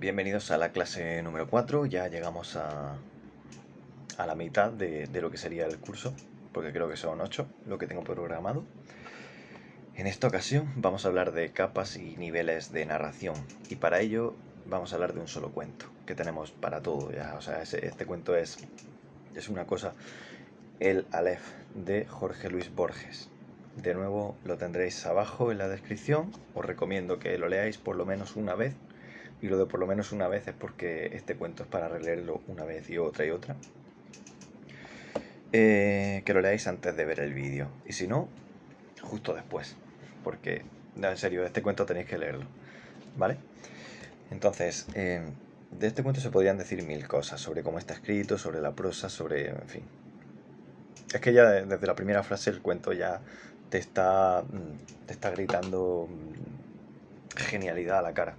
Bienvenidos a la clase número 4. Ya llegamos a la mitad de lo que sería el curso, porque creo que son 8 lo que tengo programado. En esta ocasión vamos a hablar de capas y niveles de narración, y para ello vamos a hablar de un solo cuento que tenemos para todo ya. O sea, este cuento es una cosa, El Aleph, de Jorge Luis Borges. De nuevo lo tendréis abajo en la descripción. Os recomiendo que lo leáis por lo menos una vez. Y lo de por lo menos una vez es porque este cuento es para releerlo una vez y otra y otra. Que lo leáis antes de ver el vídeo. Y si no, justo después. Porque, no, en serio, este cuento tenéis que leerlo. ¿Vale? Entonces, de este cuento se podrían decir mil cosas. Sobre cómo está escrito, sobre la prosa, sobre... en fin. Es que ya desde la primera frase el cuento ya te está gritando genialidad a la cara.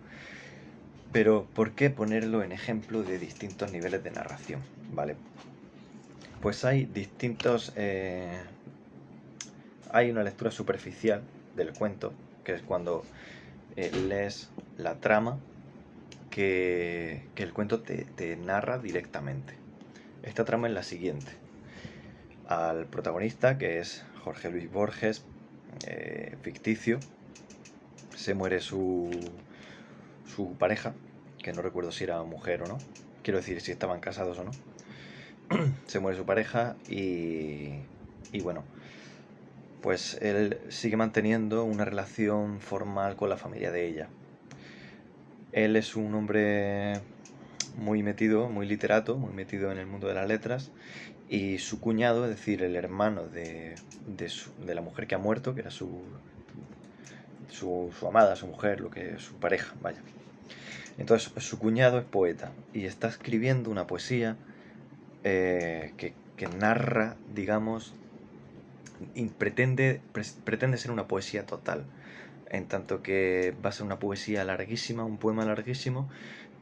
Pero, ¿por qué ponerlo en ejemplo de distintos niveles de narración? ¿Vale? Pues hay distintos... hay una lectura superficial del cuento, que es cuando lees la trama que el cuento te narra directamente. Esta trama es la siguiente. Al protagonista, que es Jorge Luis Borges, ficticio, se muere su pareja, que no recuerdo si era mujer o no, quiero decir si estaban casados o no. Se muere su pareja y bueno, pues él sigue manteniendo una relación formal con la familia de ella. Él es un hombre muy metido, muy literato, muy metido en el mundo de las letras, y su cuñado, es decir, el hermano de la mujer que ha muerto, que era su amada, su mujer, su pareja, vaya. Entonces, su cuñado es poeta y está escribiendo una poesía que narra, digamos, pretende ser una poesía total, en tanto que va a ser una poesía larguísima, un poema larguísimo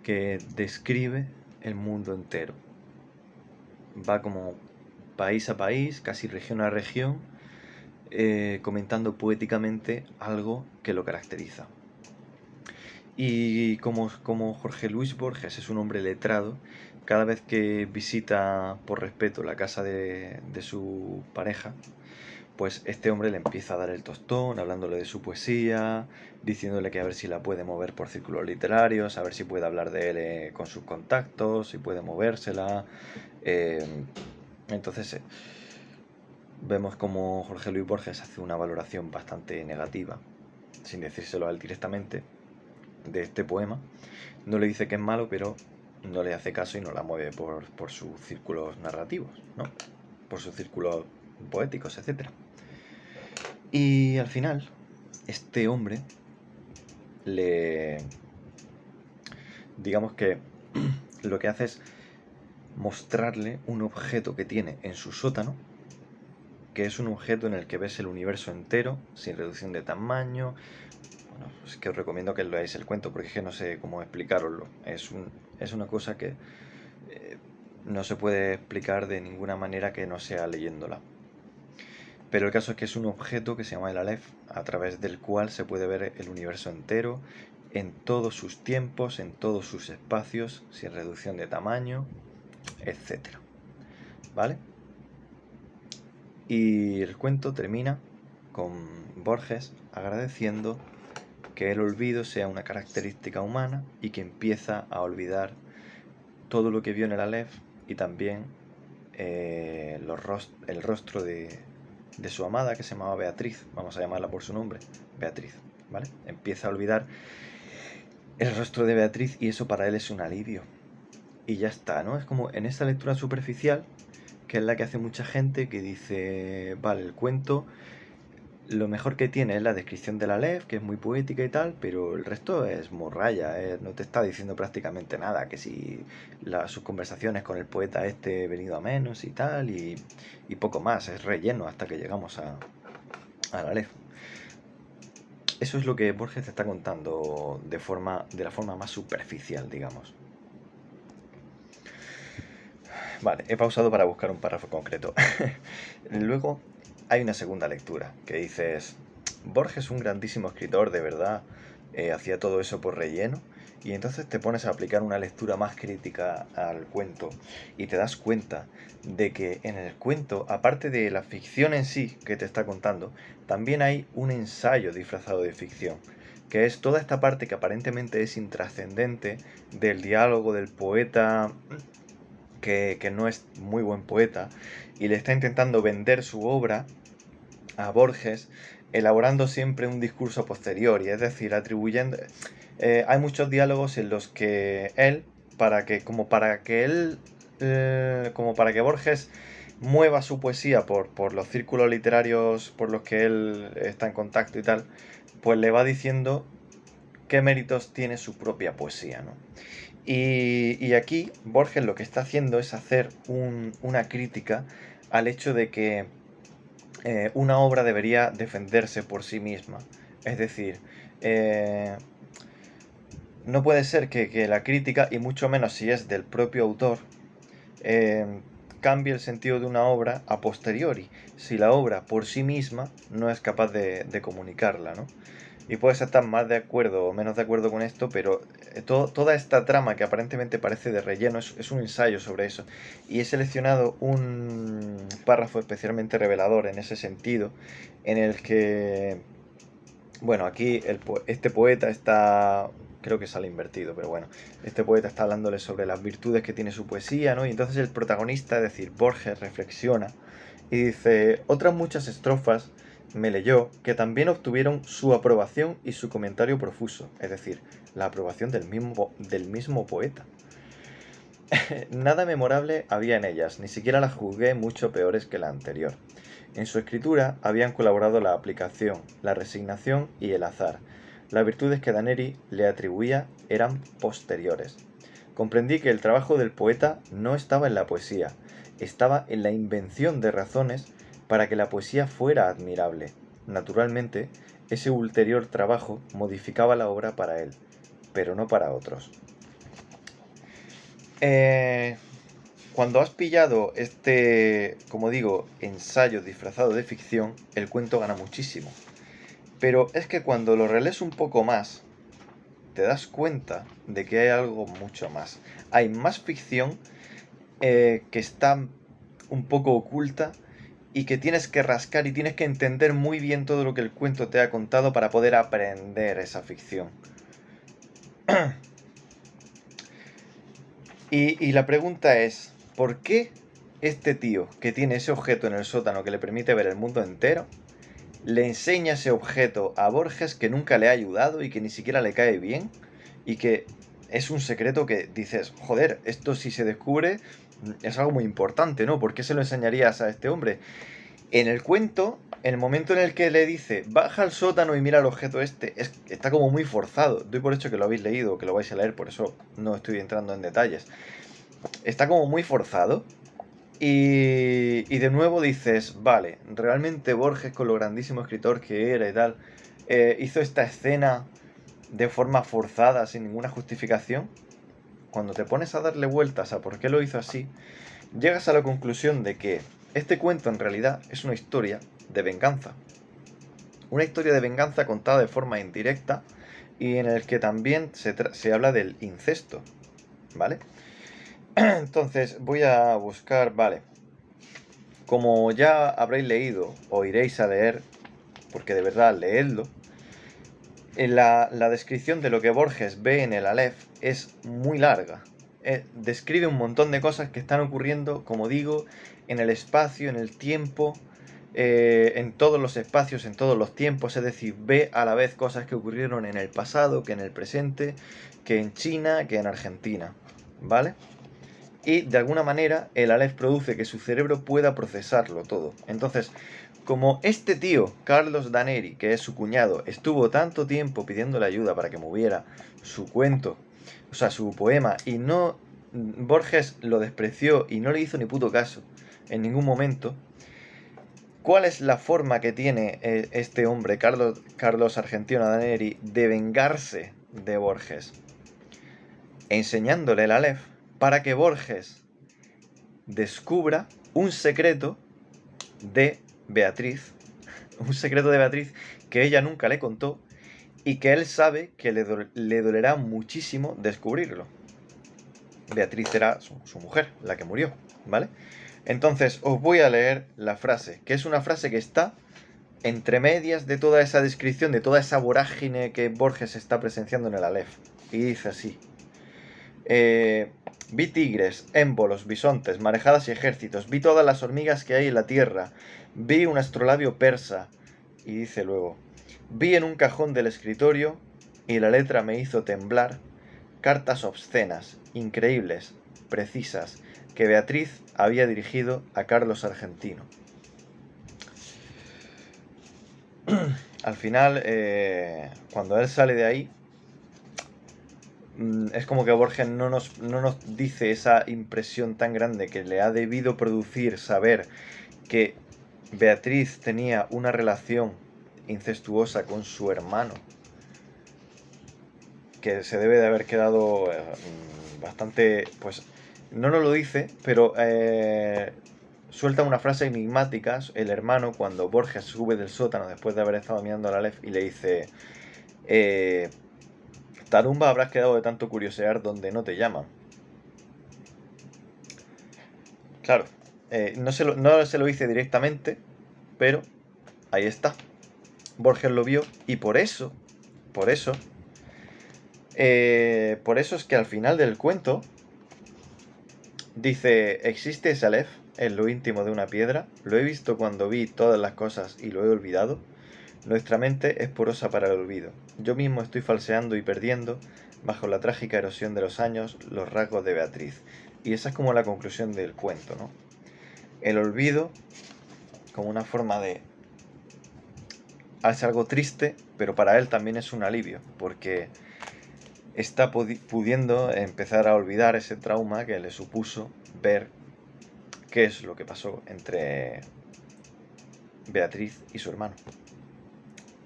que describe el mundo entero. Va como país a país, casi región a región, comentando poéticamente algo que lo caracteriza. Y como Jorge Luis Borges es un hombre letrado, cada vez que visita por respeto la casa de su pareja, pues este hombre le empieza a dar el tostón, hablándole de su poesía, diciéndole que a ver si la puede mover por círculos literarios, a ver si puede hablar de él con sus contactos, si puede movérsela. Entonces vemos como Jorge Luis Borges hace una valoración bastante negativa, sin decírselo a él directamente, de este poema. No le dice que es malo, pero no le hace caso y no la mueve por sus círculos narrativos, ¿no? Por sus círculos poéticos, etc. Y al final, este hombre digamos que lo que hace es mostrarle un objeto que tiene en su sótano, que es un objeto en el que ves el universo entero, sin reducción de tamaño. Bueno, es que os recomiendo que leáis el cuento, porque es que no sé cómo explicaroslo. Es una cosa que no se puede explicar de ninguna manera que no sea leyéndola. Pero el caso es que es un objeto que se llama el Aleph, a través del cual se puede ver el universo entero, en todos sus tiempos, en todos sus espacios, sin reducción de tamaño, etc. ¿Vale? Y el cuento termina con Borges agradeciendo que el olvido sea una característica humana y que empieza a olvidar todo lo que vio en el Aleph y también el rostro de su amada, que se llamaba Beatriz, vamos a llamarla por su nombre, Beatriz, ¿vale? Empieza a olvidar el rostro de Beatriz y eso para él es un alivio. Y ya está, ¿no? Es como en esta lectura superficial, que es la que hace mucha gente, que dice, vale, el cuento, lo mejor que tiene es la descripción de la Aleph, que es muy poética y tal, pero el resto es morralla, no te está diciendo prácticamente nada, que si sus conversaciones con el poeta venido a menos y tal, y poco más, es relleno hasta que llegamos a la Aleph. Eso es lo que Borges te está contando de la forma más superficial, digamos. Vale, he pausado para buscar un párrafo concreto. Luego hay una segunda lectura que dices, Borges es un grandísimo escritor, de verdad, hacía todo eso por relleno. Y entonces te pones a aplicar una lectura más crítica al cuento y te das cuenta de que en el cuento, aparte de la ficción en sí que te está contando, también hay un ensayo disfrazado de ficción, que es toda esta parte que aparentemente es intrascendente del diálogo del poeta, que no es muy buen poeta, y le está intentando vender su obra a Borges, elaborando siempre un discurso posterior, y es decir, atribuyendo... hay muchos diálogos en los que él, como para que Borges mueva su poesía por los círculos literarios por los que él está en contacto y tal, pues le va diciendo qué méritos tiene su propia poesía, ¿no? Y aquí Borges lo que está haciendo es hacer una crítica al hecho de que una obra debería defenderse por sí misma. Es decir, no puede ser que la crítica, y mucho menos si es del propio autor, eh, cambie el sentido de una obra a posteriori, si la obra por sí misma no es capaz de comunicarla, ¿no? Y puedes estar más de acuerdo o menos de acuerdo con esto, pero toda esta trama que aparentemente parece de relleno es un ensayo sobre eso. Y he seleccionado un párrafo especialmente revelador en ese sentido, en el que, bueno, aquí este poeta está, creo que sale invertido, pero bueno, este poeta está hablándole sobre las virtudes que tiene su poesía, ¿no? Y entonces el protagonista, es decir, Borges, reflexiona y dice, otras muchas estrofas me leyó que también obtuvieron su aprobación y su comentario profuso, es decir, la aprobación del mismo poeta. Nada memorable había en ellas, ni siquiera las juzgué mucho peores que la anterior. En su escritura habían colaborado la aplicación, la resignación y el azar. Las virtudes que Daneri le atribuía eran posteriores. Comprendí que el trabajo del poeta no estaba en la poesía, estaba en la invención de razones para que la poesía fuera admirable. Naturalmente, ese ulterior trabajo modificaba la obra para él, pero no para otros. Cuando has pillado este, como digo, ensayo disfrazado de ficción, el cuento gana muchísimo. Pero es que cuando lo relees un poco más, te das cuenta de que hay algo mucho más. Hay más ficción que está un poco oculta y que tienes que rascar y tienes que entender muy bien todo lo que el cuento te ha contado para poder aprender esa ficción. Y la pregunta es, ¿por qué este tío que tiene ese objeto en el sótano que le permite ver el mundo entero, le enseña ese objeto a Borges que nunca le ha ayudado y que ni siquiera le cae bien? Y que es un secreto que dices, joder, esto si se descubre es algo muy importante, ¿no? ¿Por qué se lo enseñarías a este hombre? En el cuento, el momento en el que le dice, baja al sótano y mira el objeto este, está como muy forzado. Doy por hecho que lo habéis leído o que lo vais a leer, por eso no estoy entrando en detalles. Está como muy forzado. Y de nuevo dices, vale, realmente Borges, con lo grandísimo escritor que era y tal, hizo esta escena de forma forzada, sin ninguna justificación. Cuando te pones a darle vueltas a por qué lo hizo así, llegas a la conclusión de que este cuento en realidad es una historia de venganza. Una historia de venganza contada de forma indirecta y en el que también se habla del incesto, ¿vale? Entonces voy a buscar, vale, como ya habréis leído o iréis a leer, porque de verdad leedlo, en la descripción de lo que Borges ve en el Aleph es muy larga. Describe un montón de cosas que están ocurriendo, como digo, en el espacio, en el tiempo, en todos los espacios, en todos los tiempos, es decir, ve a la vez cosas que ocurrieron en el pasado, que en el presente, que en China, que en Argentina, ¿vale? Y de alguna manera el Aleph produce que su cerebro pueda procesarlo todo. Entonces, como este tío, Carlos Daneri, que es su cuñado, estuvo tanto tiempo pidiéndole ayuda para que moviera su cuento, o sea, su poema, y no, Borges lo despreció y no le hizo ni puto caso en ningún momento, ¿cuál es la forma que tiene este hombre, Carlos Argentino Daneri, de vengarse de Borges? Enseñándole el Aleph para que Borges descubra un secreto de Beatriz, que ella nunca le contó y que él sabe que le dolerá muchísimo descubrirlo. Beatriz era su mujer, la que murió, ¿vale? Entonces os voy a leer la frase, que es una frase que está entre medias de toda esa descripción, de toda esa vorágine que Borges está presenciando en el Aleph. Y dice así: vi tigres, émbolos, bisontes, marejadas y ejércitos, vi todas las hormigas que hay en la tierra, vi un astrolabio persa. Y dice luego: vi en un cajón del escritorio, y la letra me hizo temblar, cartas obscenas, increíbles, precisas, que Beatriz había dirigido a Carlos Argentino. Al final, cuando él sale de ahí, es como que Borges no nos dice esa impresión tan grande que le ha debido producir saber que Beatriz tenía una relación incestuosa con su hermano, que se debe de haber quedado bastante, pues, no nos lo dice, pero suelta una frase enigmática el hermano cuando Borges sube del sótano después de haber estado mirando a la Aleph y le dice: Tarumba, habrás quedado de tanto curiosear donde no te llaman. Claro, no se lo dice directamente, pero ahí está. Borges lo vio y por eso es que al final del cuento dice: existe ese Aleph en lo íntimo de una piedra, lo he visto cuando vi todas las cosas y lo he olvidado. Nuestra mente es porosa para el olvido. Yo mismo estoy falseando y perdiendo, bajo la trágica erosión de los años, los rasgos de Beatriz. Y esa es como la conclusión del cuento, ¿no? El olvido como una forma de... Es algo triste, pero para él también es un alivio, porque está pudiendo empezar a olvidar ese trauma que le supuso ver qué es lo que pasó entre Beatriz y su hermano.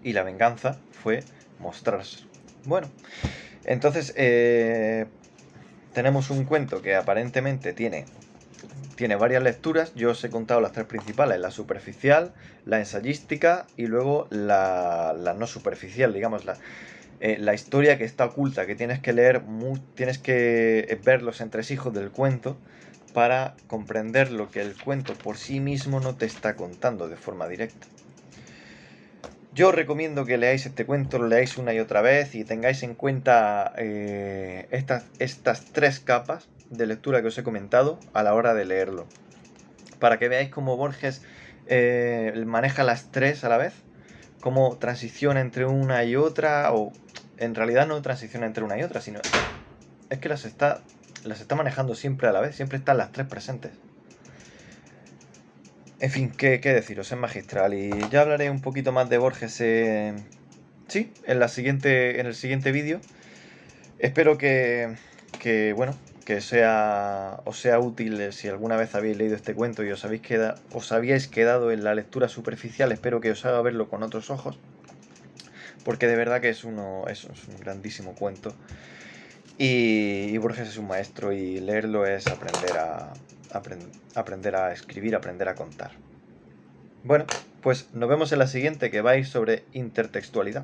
Y la venganza fue mostrarse. Bueno, entonces tenemos un cuento que aparentemente tiene varias lecturas. Yo os he contado las tres principales: la superficial, la ensayística y luego la no superficial, digamos, la historia que está oculta, que tienes que leer, tienes que ver los entresijos del cuento para comprender lo que el cuento por sí mismo no te está contando de forma directa. Yo os recomiendo que leáis este cuento, lo leáis una y otra vez y tengáis en cuenta estas tres capas de lectura que os he comentado a la hora de leerlo, para que veáis cómo Borges maneja las tres a la vez, cómo transiciona entre una y otra, o en realidad no transiciona entre una y otra, sino es que las está manejando siempre a la vez, siempre están las tres presentes. En fin, ¿qué deciros? Es magistral. Y ya hablaré un poquito más de Borges en el siguiente vídeo. Espero que os sea útil si alguna vez habéis leído este cuento y os habíais quedado en la lectura superficial. Espero que os haga verlo con otros ojos, porque de verdad que es un grandísimo cuento. Y Borges es un maestro, y leerlo es aprender a escribir, aprender a contar. Bueno, pues nos vemos en la siguiente, que va a ir sobre intertextualidad.